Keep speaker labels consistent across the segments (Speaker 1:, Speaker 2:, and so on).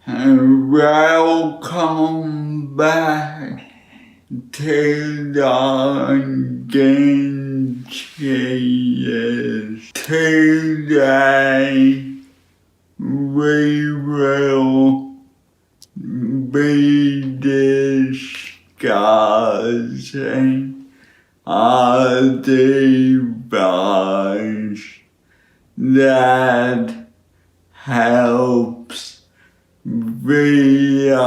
Speaker 1: and welcome back to the Game Changers. Today we will be discussing a device that helps via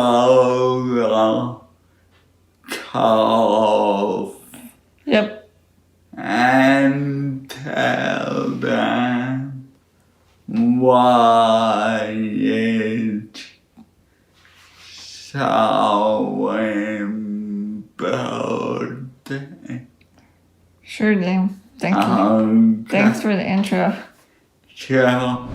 Speaker 1: cough.
Speaker 2: Yep.
Speaker 1: And tell them why it's so important.
Speaker 2: Sure, Dave. Thank you. Thanks for the intro.
Speaker 1: Sure.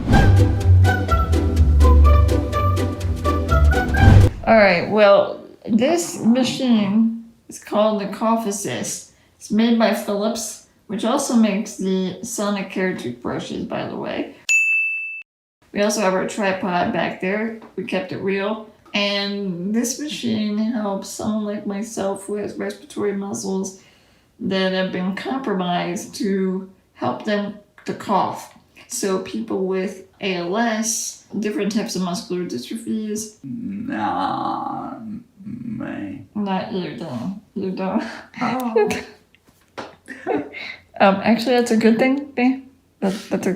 Speaker 2: Alright, well, this machine is called the CoughAssist. It's made by Philips, which also makes the Sonicare toothbrushes, by the way. We also have our tripod back there. We kept it real. And this machine helps someone like myself who has respiratory muscles that have been compromised to help them to cough. So people with ALS, different types of muscular dystrophies.
Speaker 1: Nah, me.
Speaker 2: Not you, Dan. You don't.
Speaker 1: Oh.
Speaker 2: Actually, that's a good thing, Dan. That's a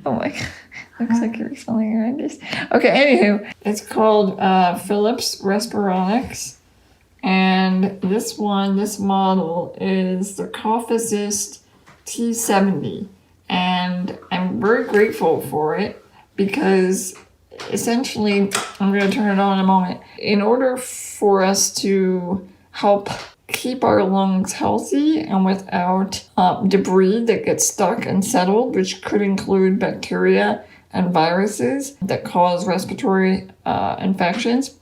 Speaker 2: oh my god. Looks like you're something horrendous. Okay, anywho, it's called Philips Respironics. And this model is the CoughAssist T70. And I'm very grateful for it because essentially, I'm going to turn it on in a moment. In order for us to help keep our lungs healthy and without debris that gets stuck and settled, which could include bacteria and viruses that cause respiratory infections.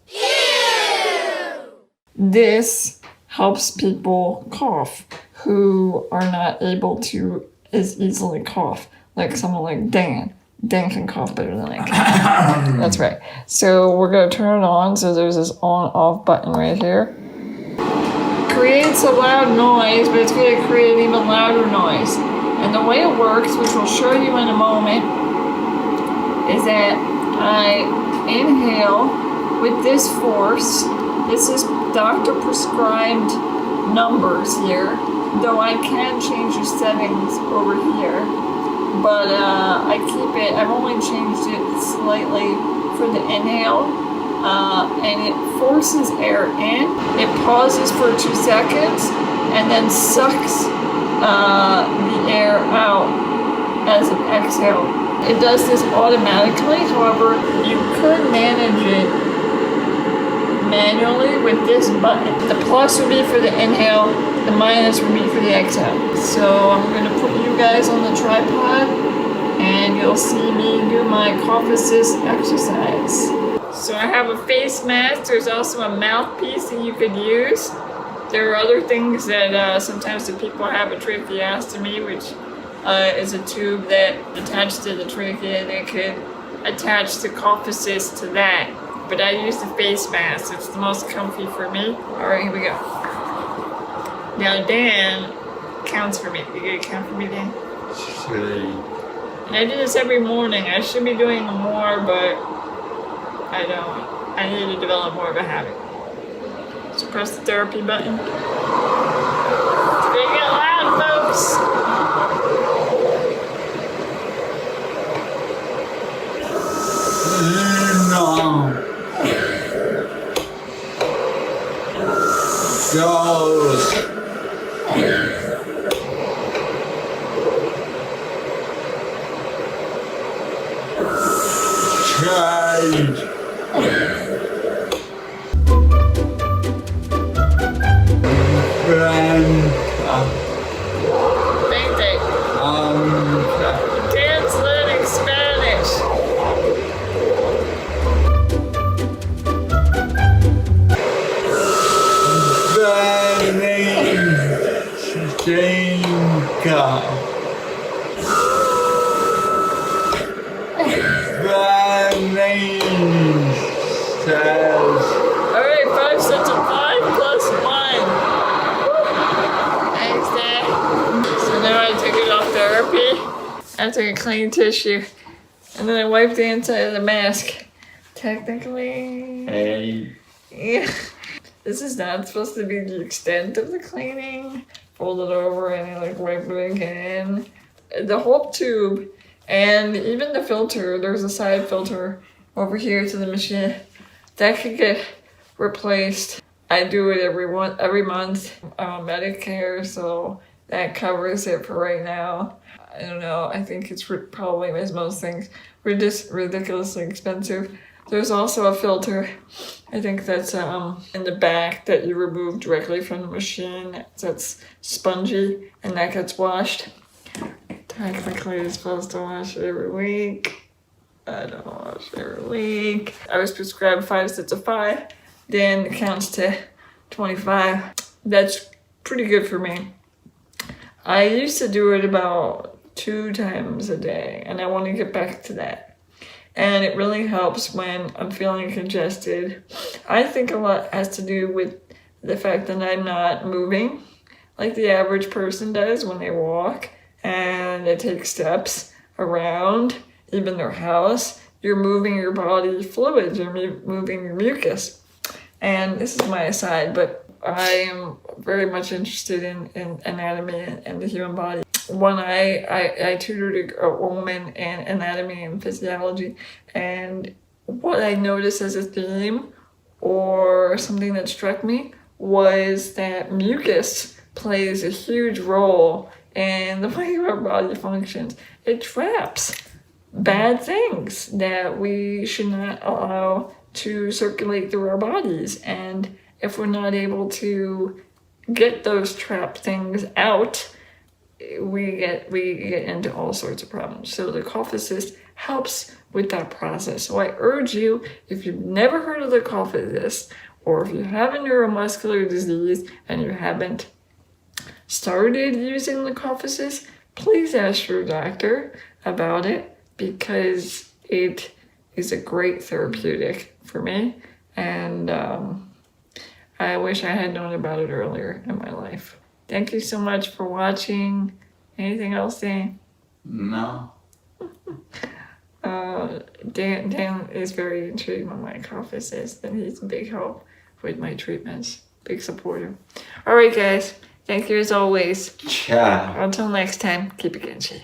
Speaker 2: This helps people cough who are not able to as easily cough, like someone like Dan. Dan can cough better than I can. That's right. So we're going to turn it on. So there's this on-off button right here. Creates a loud noise, but it's going to create an even louder noise. And the way it works, which we'll show you in a moment, is that I inhale with this force. This is doctor prescribed numbers here, though I can change the settings over here. But I keep it, I've only changed it slightly for the inhale. And it forces air in, it pauses for 2 seconds, and then sucks the air out as an exhale. It does this automatically, however, you could manage it manually with this button. The plus would be for the inhale, the minus would be for the exhale. So I'm going to put you guys on the tripod, and you'll see me do my CoughAssist exercise. So I have a face mask. There's also a mouthpiece that you could use. There are other things that sometimes the people have a tracheostomy, which is a tube that attaches to the trachea. They could attach the CoughAssist to that. But I use the face mask. It's the most comfy for me. All right, here we go. Now Dan counts for me. You gonna count for me, Dan?
Speaker 1: See.
Speaker 2: And I do this every morning. I should be doing more, but I don't. I need to develop more of a habit. So press the therapy button. It's gonna get loud, folks.
Speaker 1: No. Go. Change.
Speaker 2: Dan's learning Spanish. Alright, 5 sets of 5 plus 1. Thanks, Dad. So now I take it off therapy. I take a clean tissue. And then I wipe the inside of the mask. Technically.
Speaker 1: Hey.
Speaker 2: Yeah. This is not supposed to be the extent of the cleaning. Fold it over and I wipe it again. The whole tube and even the filter, there's a side filter over here to the machine that could get replaced. I do it every month. I'm on Medicare, so that covers it for right now. I don't know, I think it's probably, as most things, ridiculously expensive. There's also a filter, I think that's in the back that you remove directly from the machine. That's spongy and that gets washed. Technically, it's supposed to wash every week. I don't wash every week. I was prescribed 5 sets of 5, then it counts to 25. That's pretty good for me. I used to do it about 2 times a day, and I want to get back to that. And it really helps when I'm feeling congested. I think a lot has to do with the fact that I'm not moving like the average person does when they walk and they take steps around, even their house. You're moving your body fluids, you're moving your mucus. And this is my aside, but I am very much interested in anatomy and the human body. When I tutored a woman in anatomy and physiology, and what I noticed as a theme or something that struck me was that mucus plays a huge role in the way our body functions. It traps bad things that we should not allow to circulate through our bodies, and if we're not able to get those trapped things out, we get into all sorts of problems. So the CoughAssist helps with that process. So I urge you, if you've never heard of the CoughAssist, or if you have a neuromuscular disease and you haven't started using the CoughAssist, please ask your doctor about it, because it is a great therapeutic for me, and I wish I had known about it earlier in my life. Thank you so much for watching. Anything else, Dan?
Speaker 1: No.
Speaker 2: Dan is very intrigued by my CoughAssist, and he's a big help with my treatments. Big supporter. All right, guys. Thank you as always.
Speaker 1: Ciao.
Speaker 2: Until next time, keep it in shape.